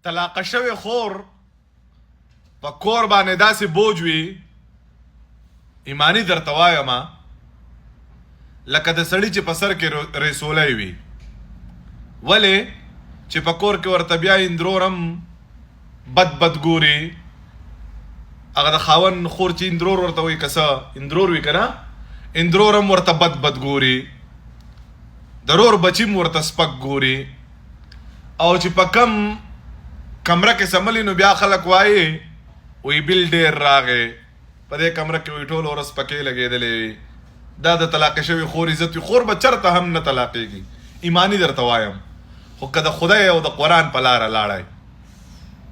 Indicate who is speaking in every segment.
Speaker 1: طلاق شوی خور په کور باندې داسې بوج وي ایمانی درته وایمه لکه د سړي چې په سر کې رسولی وي. ولې چې په کور کې ورته بیا اندرورم بد ګوري. هغه د خاون خور چې اندرور ورته وایي که څه اندرور وي که نه اندرورم ورته بد ګوري. ضرور بچیم ورته سپک ګوري. او چې په کم کمره کې سملی نو بیا خلک وایي وی بل ډېر راغی په دې کمره کې وی ټول ورځ پکې لګېدلی وي. دا د طلاق شوي خور عزت وي. خور به چرته هم نه طلاقېږي. ایمانی درته وایم. خو که د خدای او د قرآن په لاره لاړی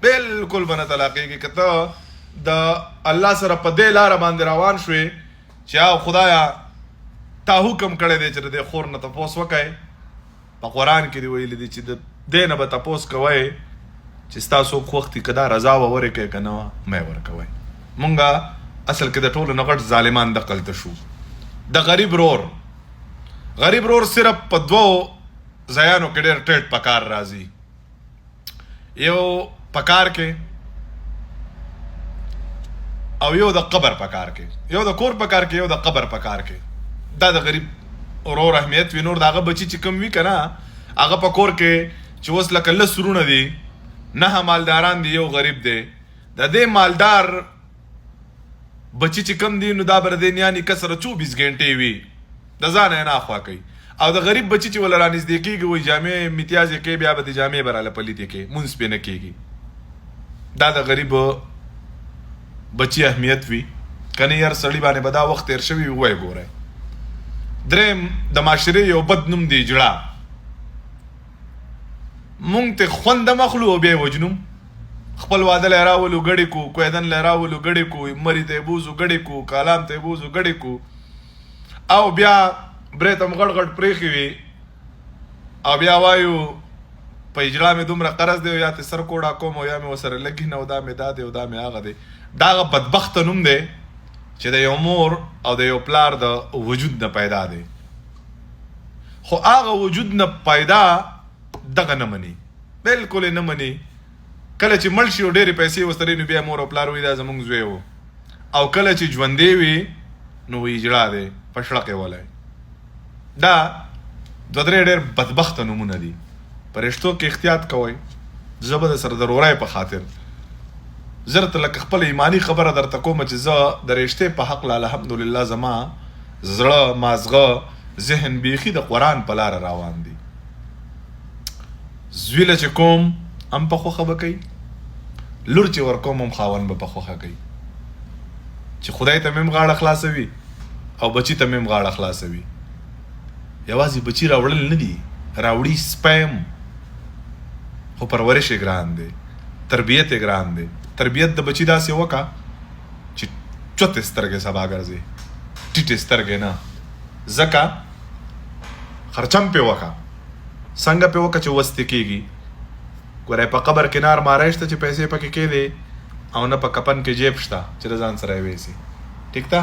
Speaker 1: بلکل به نه طلاقېږي. که ته د الله سره په دې لاره باندې روان شوې چې او خدایا تا حکم کړی دی چې د دې خور نه تپوس وکئ. په قرآن کې دی ویلي دي چې د دې نه به تپوس کوئ چې ستاسو خوښ دي که دا رضا به ورکوئ که نه مه ورکوئ. مونږ اصل کې د ټولو نه غټ ظالمان دقلته شو. د غریب رور صرف په دوو ځایانو کې ډېر ټیټ پکار راځي. یو پکار کې او یو د قبر پکار کې. یو د کور پکار کې یو د قبر پکار کې. دا د غریب ورور اهمیت وي. نور د هغه بچي چې کم وي که نه هغه په کور کې چې اوس لکه لس ورونه دي 9 مالداران دي یو غریب دی. د دې مالدار بچی چې کم دی نو دا بر دې نیانی کسره 24 غنټې وي د ځان نه اخوا کوي. او د غریب بچی چې ول رانږدې کېږي وایي جامې امتیاز یې کوي بیا به د جامې براله پلیتې کوي مونځ پې نه کېږي. دا د غریب بچی اهمیت وي که نه یار سړي باندې به دا وخت تېر شوي وی وایي ګورئ. دریم د معاشرې یو بد نوم دی جړه. مونږ ته خونده مخلو او بیا یې وجنوم. خپل واده لی راولو ګډې کو کویدن لی راولو ګډې کو مري ته یې بوزو ګډې کو کالام ته یې بوزو ګډې کو او بیا برې ته م غټ پرېښې وي او بیا وایو په اجړه مې دومره قرض دی او یا ته سر کوډه کوم او یا مې ورسره لګي نه او دا مې دا دی او دا مې هغه دی. دا هغه بدبخته نوم دی چې د یو مور او د یو پلار د وجود نه پیدا دی. خو هغه وجود نه پیدا دغه نه مني بلکل یې نه مني. کله چې مړ شي او ډېرې پیسې وستري نو بیا مور او پلار وایي دا زموږ زوی و. او کله چې ژوندی وي نو وایي جړه دی په شړقې ولی. دا 2-3 ډېر بدبخته نومونه دي. په رشتو کې احتیاط کوئ. زه به د سره د رورۍ په خاطر زه ته لکه خپله ایماني خبره درته کومه چې زه د رشتې په حق له الحمدلله زما زړه مازغه ذهن بیخي د قرآن په لاره روان دي. زوی له چې کوم هم په خوښه به کوي لور چې ورکوم هم خاوند به په خوښه کوي چې خدای ته مې هم غاړه خلاصوي او بچي ته مې هم غاړه خلاصوي. یوازې بچي راوړل نه دي راوړي سپی خو پرورش یې ګران دی تربیت یې ګران دی. تربیت د بچي داسې وکړه چې چوتې سترګې سبا ګرځي ټیټې سترګې نه. ځکه خرچم پې وکړه څنګه پې وکړه چې وستې کېږي. ګورئ په قبر کې نار ماری شته چې پیسې پکې کېدې او نه په کفن کې جیب شته چې د ځان سره یې ویسي. ټیک ده.